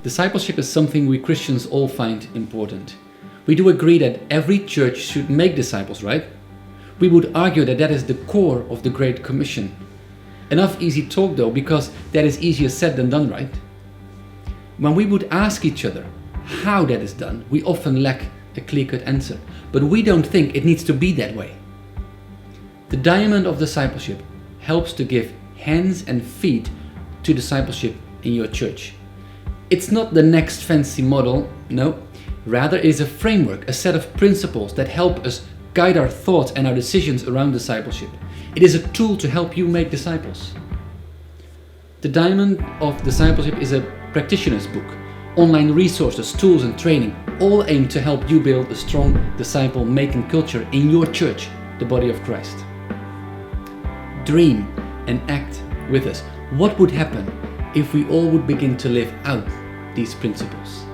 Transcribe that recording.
Discipleship is something we Christians all find important. We do agree that every church should make disciples, right? We would argue that that is the core of the Great Commission. Enough easy talk though, because that is easier said than done, right? When we would ask each other how that is done, we often lack a clear-cut answer. But we don't think it needs to be that way. The diamond of discipleship helps to give hands and feet to discipleship in your church. It's not the next fancy model, no. Rather, it is a framework, a set of principles that help us guide our thoughts and our decisions around discipleship. It is a tool to help you make disciples. The Diamond of Discipleship is a practitioner's book. Online resources, tools and training all aim to help you build a strong disciple-making culture in your church, the body of Christ. Dream and act with us. What would happen if we all would begin to live out these principles?